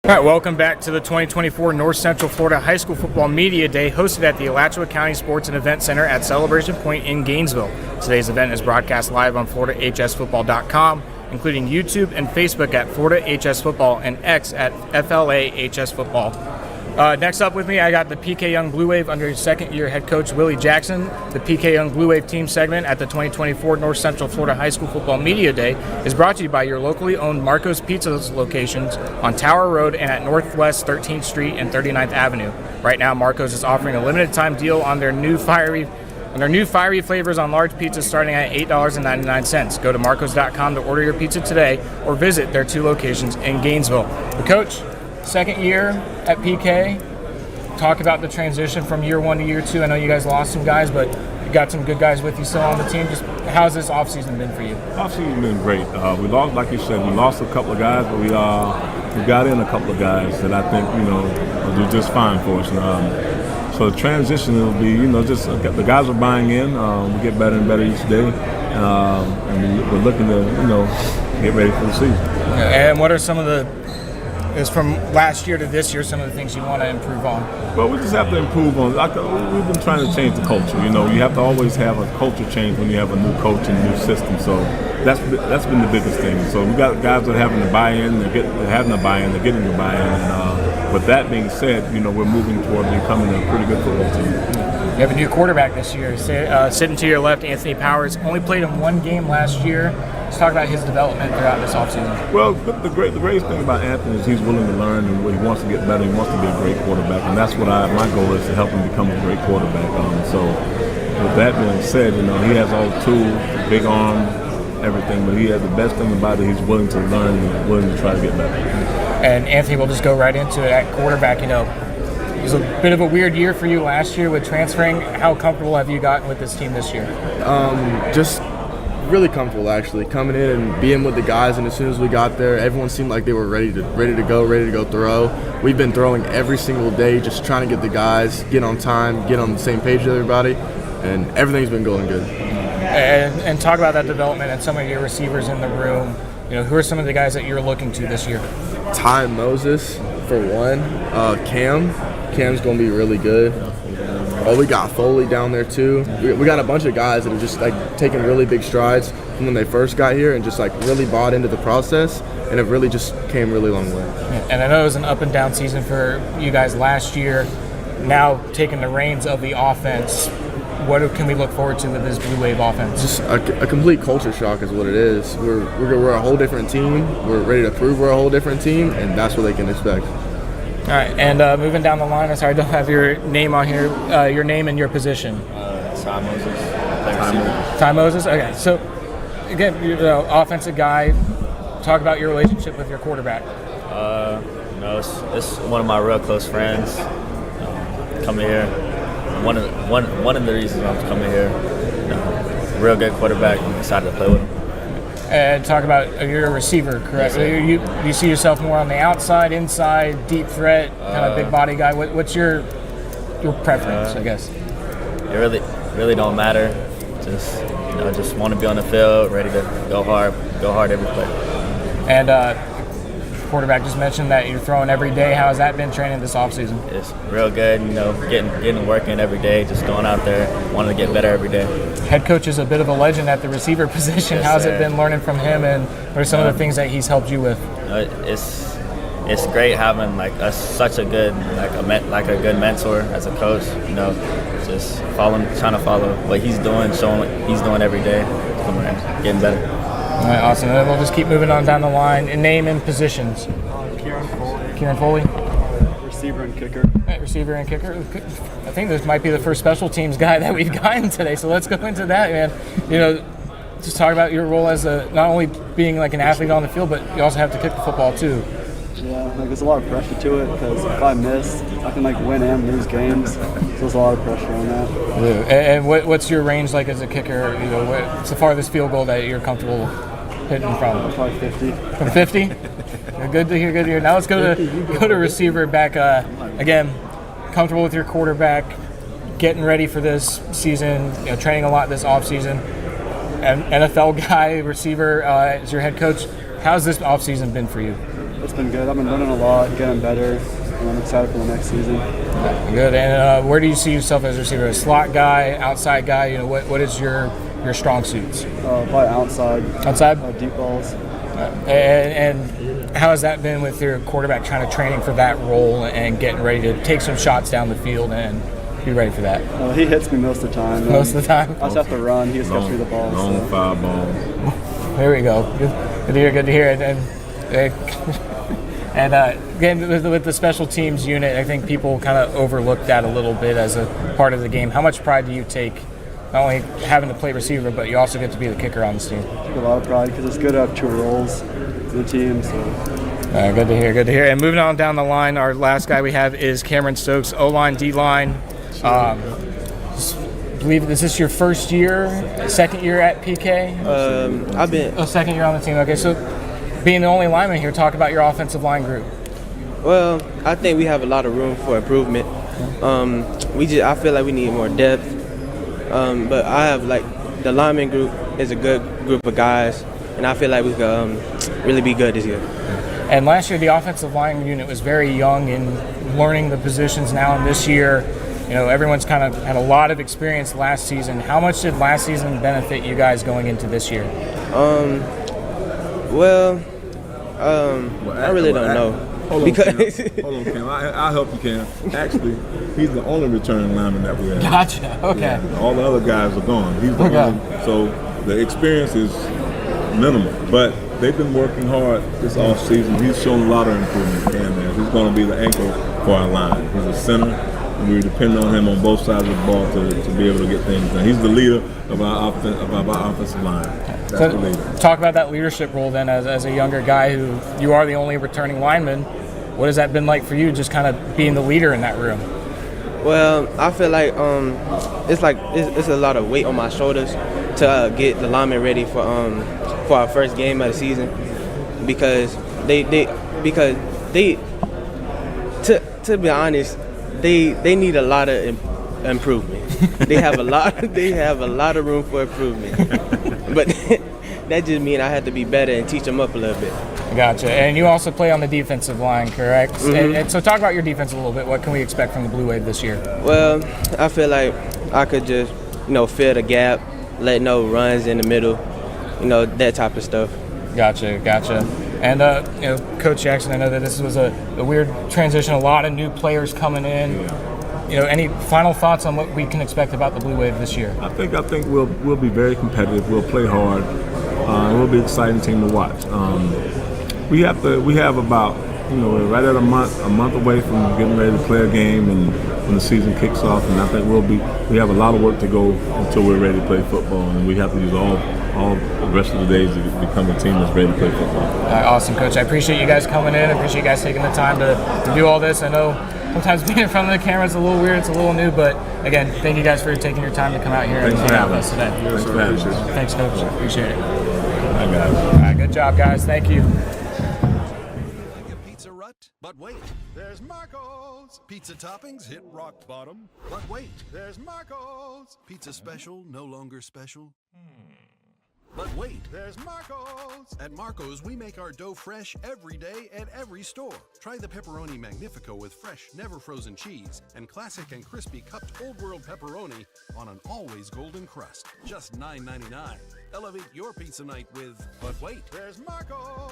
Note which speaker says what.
Speaker 1: All right, welcome back to the 2024 North Central Florida High School Football Media Day, hosted at the Alachua County Sports and Event Center at Celebration Point in Gainesville. Today's event is broadcast live on FloridaHSFootball.com, including YouTube and Facebook at Florida HS Football and X at FLA HS Football. Next up with me, I got the P.K Yonge Blue Wave under his second-year head coach, Willie Jackson. The P.K Yonge Blue Wave team segment at the 2024 North Central Florida High School Football Media Day is brought to you by your locally owned Marco's Pizza's locations on Tower Road and at Northwest 13th Street and 39th Avenue. Right now, Marco's is offering a limited-time deal on their new fiery flavors on large pizzas starting at $8.99. Go to marcos.com to order your pizza today or visit their two locations in Gainesville. The coach, second year at PK, talk about the transition from year one to year two. I know you guys lost some guys, but you got some good guys with you still on the team. Just how's this offseason been for you?
Speaker 2: Offseason been great. We lost, like you said, we lost a couple of guys, but we got in a couple of guys that I think will do just fine for us. So the transition will be just the guys are buying in. We get better and better each day, and we're looking to get ready for the season.
Speaker 1: And what are some of the from last year to this year, some of the things you want to improve on?
Speaker 2: Well, we just have to improve on. We've been trying to change the culture. You have to always have a culture change when you have a new coach and a new system. So that's been the biggest thing. So we got guys that are having to buy in. They're having to buy in. They're getting to buy in. And with that being said, we're moving toward becoming a pretty good football team.
Speaker 1: You have a new quarterback this year. Sitting to your left, Anthony Powers. Only played in one game last year. Let's talk about his development throughout this offseason.
Speaker 2: Well, the greatest thing about Anthony is he's willing to learn and he wants to get better. He wants to be a great quarterback, and that's what my goal is, to help him become a great quarterback. So, with that being said, he has all the tools, big arm, everything, but he has the best thing about it. He's willing to learn and willing to try to get better.
Speaker 1: And Anthony, we'll just go right into it at quarterback. It was a bit of a weird year for you last year with transferring. How comfortable have you gotten with this team this year?
Speaker 3: Just really comfortable, actually, coming in and being with the guys. And as soon as we got there, everyone seemed like they were ready to go throw. We've been throwing every single day, just trying to get the guys, get on time, get on the same page with everybody, and everything's been going good.
Speaker 1: And talk about that development and some of your receivers in the room. Who are some of the guys that you're looking to this year?
Speaker 3: Ty Moses, for one. Cam's going to be really good. We got Foley down there too. We got a bunch of guys that have just taken really big strides from when they first got here and just really bought into the process, and it really just came really long way.
Speaker 1: And I know it was an up and down season for you guys last year. Now taking the reins of the offense, what can we look forward to with this Blue Wave offense?
Speaker 3: Just a complete culture shock is what it is. We're a whole different team. We're ready to prove we're a whole different team, and that's what they can expect.
Speaker 1: All right, and moving down the line, I'm sorry, I don't have your name on here. Your name and your position.
Speaker 4: Ty Moses.
Speaker 1: Ty Moses? Okay, so again, you're the offensive guy. Talk about your relationship with your quarterback.
Speaker 4: It's one of my real close friends. Coming here, one of the reasons I'm coming here. Real good quarterback. I'm excited to play with him.
Speaker 1: And talk about you're a receiver, correct?
Speaker 4: Yes,
Speaker 1: you see yourself more on the outside, inside, deep threat, kind of big body guy. What's your preference, I guess?
Speaker 4: It really don't matter. Just want to be on the field, ready to go hard every play.
Speaker 1: And quarterback just mentioned that you're throwing every day. How has that been training this offseason?
Speaker 4: It's real good. Getting working every day, just going out there, wanting to get better every day.
Speaker 1: Head coach is a bit of a legend at the receiver position.
Speaker 4: Yes,
Speaker 1: how's
Speaker 4: sir.
Speaker 1: it been learning from him, and what are some of the things that he's helped you with?
Speaker 4: It's great having such a good a good mentor as a coach. Just trying to follow what he's doing, showing what he's doing every day, coming around, getting better.
Speaker 1: All right, awesome. And then we'll just keep moving on down the line. And name and positions. Kieran Foley.
Speaker 5: Receiver and kicker.
Speaker 1: Right, receiver and kicker. I think this might be the first special teams guy that we've gotten today. So let's go into that, man. Just talk about your role as not only being an athlete on the field, but you also have to kick the football too.
Speaker 5: Yeah, there's a lot of pressure to it because if I miss, I can win and lose games. So there's a lot of pressure on that.
Speaker 1: Yeah. And what's your range like as a kicker? What's the farthest field goal that you're comfortable hitting from?
Speaker 5: Probably 50.
Speaker 1: From 50? Good to hear. Now let's go to receiver back. Again, comfortable with your quarterback, getting ready for this season, training a lot this offseason. NFL guy, receiver, as your head coach. How's this offseason been for you?
Speaker 5: It's been good. I've been learning a lot, getting better, and I'm excited for the next season.
Speaker 1: Good. And where do you see yourself as a receiver? A slot guy, outside guy? You know, what is your strong suits?
Speaker 5: Probably outside.
Speaker 1: Outside?
Speaker 5: Deep balls.
Speaker 1: And how has that been with your quarterback trying to training for that role and getting ready to take some shots down the field and be ready for that?
Speaker 5: He hits me most of the time.
Speaker 1: Most of the time?
Speaker 5: I just have to run. He just gets me the ball.
Speaker 2: Long foul ball.
Speaker 1: There we go. Good to hear. Good to hear. And again, with the special teams unit, I think people kind of overlook that a little bit as a part of the game. How much pride do you take, not only having to play receiver, but you also get to be the kicker on this team?
Speaker 5: I take a lot of pride because it's good to have two roles in the team. So.
Speaker 1: Good to hear. Good to hear. And moving on down the line, our last guy we have is Cameron Stokes, O-line, D-line. I believe this is your first year, second year at PK?
Speaker 6: I've been
Speaker 1: second year on the team. Okay, so being the only lineman here, talk about your offensive line group.
Speaker 6: Well, I think we have a lot of room for improvement. I feel like we need more depth. But I have the lineman group is a good group of guys, and I feel like we could really be good this year.
Speaker 1: And last year, the offensive line unit was very young in learning the positions now, and this year, you know, everyone's kind of had a lot of experience last season. How much did last season benefit you guys going into this year?
Speaker 6: I really don't know.
Speaker 2: Hold on, Cam. I'll help you, Cam. Actually, he's the only returning lineman that we have.
Speaker 1: Gotcha. Okay.
Speaker 2: Yeah, all the other guys are gone. He's the only. So the experience is minimal, but they've been working hard this off season. He's shown a lot of improvement. Cam, he's going to be the anchor for our line. He's a center, and we depend on him on both sides of the ball to be able to get things done. He's the leader of our offensive line.
Speaker 1: So talk about that leadership role then as a younger guy who you are the only returning lineman. What has that been like for you, just kind of being the leader in that room?
Speaker 6: Well, I feel like it's a lot of weight on my shoulders to get the linemen ready for our first game of the season because to be honest, they need a lot of improvement. They have a lot of room for improvement. But that just means I have to be better and teach them up a little bit.
Speaker 1: Gotcha. And you also play on the defensive line, correct? Mm-hmm. And so talk about your defense a little bit. What can we expect from the Blue Wave this year?
Speaker 6: Well, I feel like I could just, fill the gap, let no runs in the middle, that type of stuff.
Speaker 1: Gotcha. And, Coach Jackson, I know that this was a weird transition, a lot of new players coming in. Yeah. Any final thoughts on what we can expect about the Blue Wave this year?
Speaker 2: I think we'll be very competitive. We'll play hard. We'll be an exciting team to watch. We have about we're right at a month away from getting ready to play a game and when the season kicks off, and I think we have a lot of work to go until we're ready to play football, and we have to use all the rest of the days to become a team that's ready to play football.
Speaker 1: Awesome, Coach. I appreciate you guys coming in. I appreciate you guys taking the time to do all this. I know sometimes being in front of the camera is a little weird, it's a little new, but again, thank you guys for taking your time to come out here and hang out with us today.
Speaker 2: Thanks for having us.
Speaker 1: Thanks, Coach. Appreciate it.
Speaker 2: Bye, guys.
Speaker 1: All right, good job, guys. Thank you.
Speaker 7: Pizza rut? But wait, there's Marco's. Pizza toppings hit rock bottom. But wait, there's Marco's. Pizza special, no longer special. But wait, there's Marco's. At Marco's, we make our dough fresh every day at every store. Try the Pepperoni Magnifico with fresh, never frozen cheese and classic and crispy cupped Old World pepperoni on an always golden crust. Just $9.99. Elevate your pizza night with, but wait, there's Marco's.